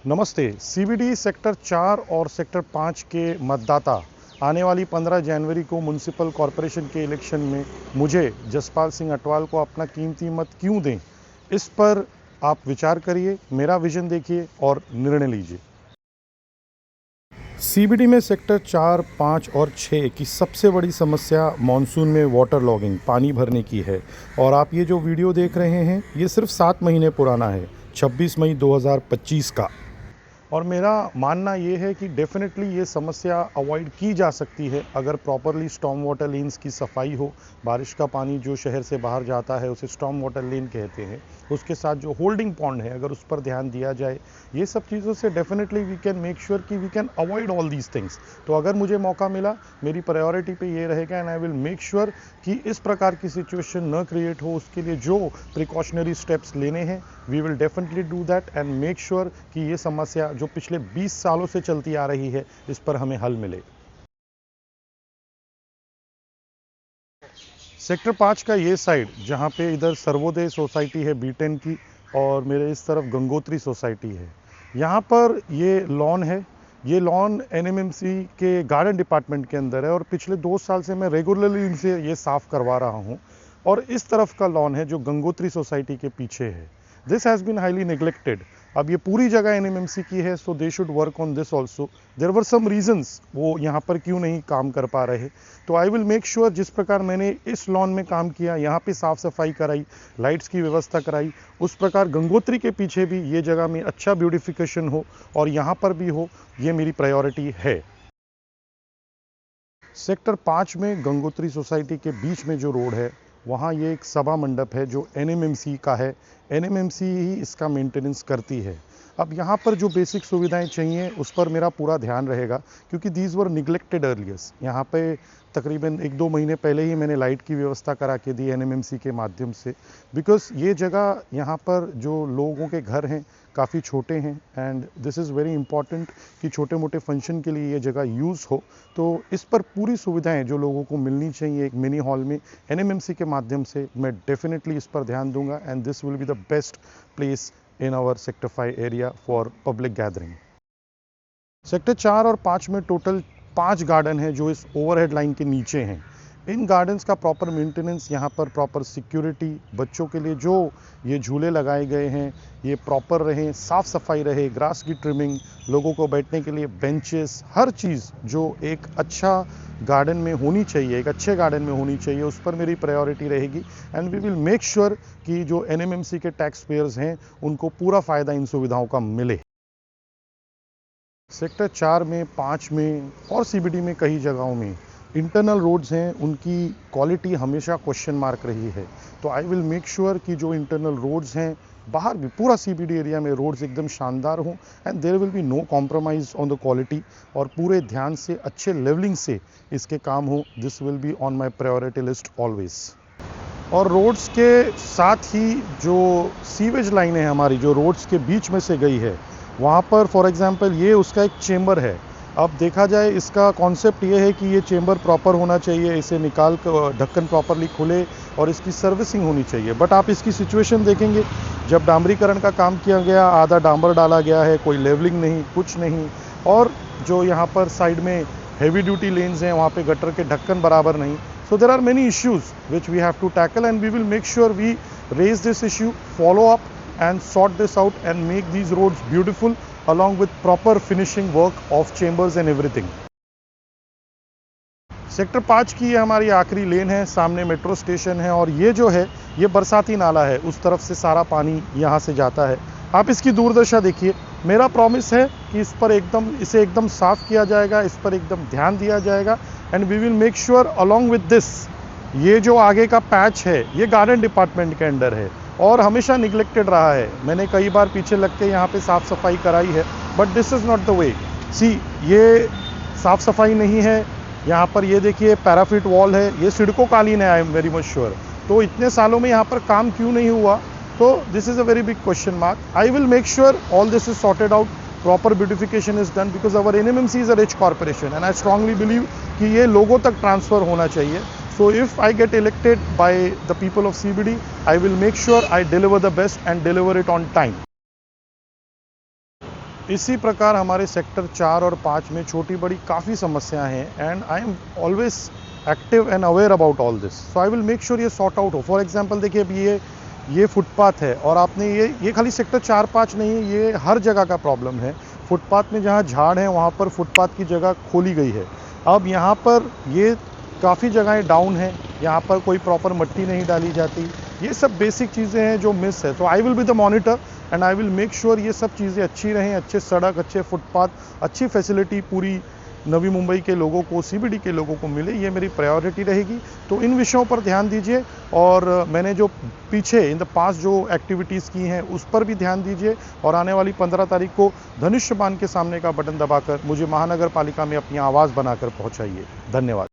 नमस्ते। CBD sector 4 और sector 5 के मतदाता आने वाली 15 जनवरी को म्युनिसिपल कॉरपोरेशन के इलेक्शन में मुझे जसपाल सिंह अटवाल को अपना कीमती मत क्यों दें, इस पर आप विचार करिए, मेरा विजन देखिए और निर्णय लीजिए। सीबीडी में सेक्टर 4, 5 और 6 की सबसे बड़ी समस्या मॉनसून में वाटर लॉगिंग, पानी भरने की है। और आप ये जो वीडियो देख रहे हैं, ये सिर्फ 7 महीने पुराना है, 26 मई 2025 का। और मेरा मानना ये है कि डेफिनेटली ये समस्या अवॉइड की जा सकती है अगर प्रॉपरली स्टॉर्म वाटर लेन्स की सफाई हो। बारिश का पानी जो शहर से बाहर जाता है उसे स्टॉर्म वाटर लेन कहते हैं। उसके साथ जो होल्डिंग पॉन्ड है, अगर उस पर ध्यान दिया जाए, ये सब चीज़ों से definitely we can make sure कि we can avoid all these things. तो अगर मुझे मौका मिला, मेरी प्रायोरिटी पे ये रहेगा and I will make sure कि इस प्रकार की सिचुएशन न क्रिएट हो। उसके लिए जो प्रिकॉशनरी स्टेप्स लेने हैं, we will definitely do that and make sure कि ये समस्या जो पिछले 20 सालों से चलती आ रही है, इस पर हमें हल मिले। सेक्टर 5 का ये साइड, जहाँ पे इधर सर्वोदय सोसाइटी है B10 की और मेरे इस तरफ गंगोत्री सोसाइटी है, यहाँ पर ये लॉन है। ये लॉन NMMC के गार्डन डिपार्टमेंट के अंदर है और पिछले 2 साल से मैं रेगुलरली इनसे ये साफ़ करवा रहा हूँ। और इस तरफ का लॉन है जो गंगोत्री सोसाइटी के पीछे है। This has been highly neglected. अब ये पूरी जगह NMMC की है, so they should work on this also. There were some reasons वो यहाँ पर क्यों नहीं काम कर पा रहे। तो आई विल मेक श्योर, जिस प्रकार मैंने इस लॉन में काम किया, यहाँ पे साफ़ सफाई कराई, लाइट्स की व्यवस्था कराई, उस प्रकार गंगोत्री के पीछे भी ये जगह में अच्छा ब्यूटिफिकेशन हो और यहाँ पर भी हो, ये मेरी प्रायोरिटी है। सेक्टर 5 में गंगोत्री सोसाइटी के बीच में जो रोड है, वहाँ ये एक सभा मंडप है जो NMMC का है। NMMC ही इसका मेंटेनेंस करती है। अब यहाँ पर जो बेसिक सुविधाएं चाहिए उस पर मेरा पूरा ध्यान रहेगा, क्योंकि दीज वर निगलेक्टेड अर्लियर्स। यहाँ पे तकरीबन 1-2 महीने पहले ही मैंने लाइट की व्यवस्था करा के दी NMMC के माध्यम से, बिकॉज ये जगह, यहाँ पर जो लोगों के घर हैं काफ़ी छोटे हैं and this is very important कि छोटे मोटे फंक्शन के लिए ये जगह यूज़ हो। तो इस पर पूरी सुविधाएं जो लोगों को मिलनी चाहिए एक मिनी हॉल में, NMMC के माध्यम से मैं डेफिनेटली इस पर ध्यान दूंगा and this will be the best place in our sector 5 area for public gathering. Sector 4 और 5 में टोटल 5 गार्डन हैं जो इस ओवरहेड लाइन के नीचे हैं। इन गार्डन्स का प्रॉपर मेंटेनेंस, यहाँ पर प्रॉपर सिक्योरिटी, बच्चों के लिए जो ये झूले लगाए गए हैं ये प्रॉपर रहें, साफ़ सफाई रहे, ग्रास की ट्रिमिंग, लोगों को बैठने के लिए बेंचेस, हर चीज़ जो एक अच्छा गार्डन में होनी चाहिए, एक अच्छे गार्डन में होनी चाहिए, उस पर मेरी प्रायोरिटी रहेगी। And we will make sure कि जो NMMC के टैक्स पेयर्स हैं उनको पूरा फ़ायदा इन सुविधाओं का मिले। सेक्टर 4 में, 5 में और CBD में कई जगहों में इंटरनल रोड्स हैं, उनकी क्वालिटी हमेशा क्वेश्चन मार्क रही है। तो आई विल मेक श्योर कि जो इंटरनल रोड्स हैं, बाहर भी पूरा CBD एरिया में रोड्स एकदम शानदार हों and there will be no compromise on the quality, और पूरे ध्यान से, अच्छे लेवलिंग से इसके काम हो। This will be on my priority list always. और रोड्स के साथ ही जो सीवेज लाइन है हमारी, जो रोड्स के बीच में से गई है, वहाँ पर फॉर एग्जांपल ये उसका एक चेंबर है। अब देखा जाए, इसका कॉन्सेप्ट ये है कि ये चेंबर प्रॉपर होना चाहिए, इसे निकाल कर ढक्कन प्रॉपरली खुले और इसकी सर्विसिंग होनी चाहिए। बट आप इसकी सिचुएशन देखेंगे, जब डामरीकरण का काम किया गया, आधा डामर डाला गया है, कोई लेवलिंग नहीं, कुछ नहीं। और जो यहाँ पर साइड में हेवी ड्यूटी लेन्स हैं, वहाँ पे गटर के ढक्कन बराबर नहीं। So there are many issues which we have to tackle and we will make sure we raise this issue, follow up and sort this out and make these roads beautiful along with proper finishing work of chambers and everything. Sector 5 की ये हमारी आखिरी लेन है, सामने metro station है और ये जो है ये बरसाती नाला है, उस तरफ से सारा पानी यहाँ से जाता है। आप इसकी दूरदर्शा देखिए। मेरा प्रॉमिस है कि इसे एकदम साफ़ किया जाएगा, इस पर एकदम ध्यान दिया जाएगा and we will make sure along with this, ये जो आगे का पैच है ये गार्डन डिपार्टमेंट के अंडर है और हमेशा निगलेक्टेड रहा है। मैंने कई बार पीछे लग के यहाँ पे साफ़ सफाई कराई है, but this is not the way. See, ये साफ़ सफाई नहीं है। यहाँ पर ये देखिए पैराफिट वॉल है, ये सिडको कालीन है, I am very much sure. तो इतने सालों में यहाँ पर काम क्यों नहीं हुआ? तो this is a very big question mark. I will make sure all this is sorted out, proper beautification is done because our NMMC is a rich corporation and I strongly believe कि ये लोगों तक transfer होना चाहिए। So if I get elected by the people of CBD, I will make sure I deliver the best and deliver it on time. इसी प्रकार हमारे sector 4 और 5 में छोटी बड़ी काफ़ी समस्याएं हैं and I am always active and aware about all this, so I will make sure ये सॉर्ट आउट हो। फॉर एग्जांपल देखिए, अभी ये फुटपाथ है और आपने ये खाली सेक्टर 4-5 नहीं है, ये हर जगह का प्रॉब्लम है। फुटपाथ में जहाँ झाड़ है वहाँ पर फुटपाथ की जगह खोली गई है। अब यहाँ पर ये काफ़ी जगहें डाउन हैं, यहाँ पर कोई प्रॉपर मट्टी नहीं डाली जाती। ये सब बेसिक चीज़ें हैं जो मिस है। तो I will be the monitor and I will make sure ये सब चीज़ें अच्छी रहें, अच्छे सड़क, अच्छे फुटपाथ, अच्छी फैसिलिटी पूरी नवी मुंबई के लोगों को, सीबीडी के लोगों को मिले। ये मेरी प्रायोरिटी रहेगी। तो इन विषयों पर ध्यान दीजिए और मैंने जो पीछे इन द पास्ट जो एक्टिविटीज़ की हैं उस पर भी ध्यान दीजिए और आने वाली 15 तारीख को धनुष्य बाण के सामने का बटन दबाकर मुझे महानगर पालिका में अपनी आवाज़ बनाकर पहुंचाइए। धन्यवाद।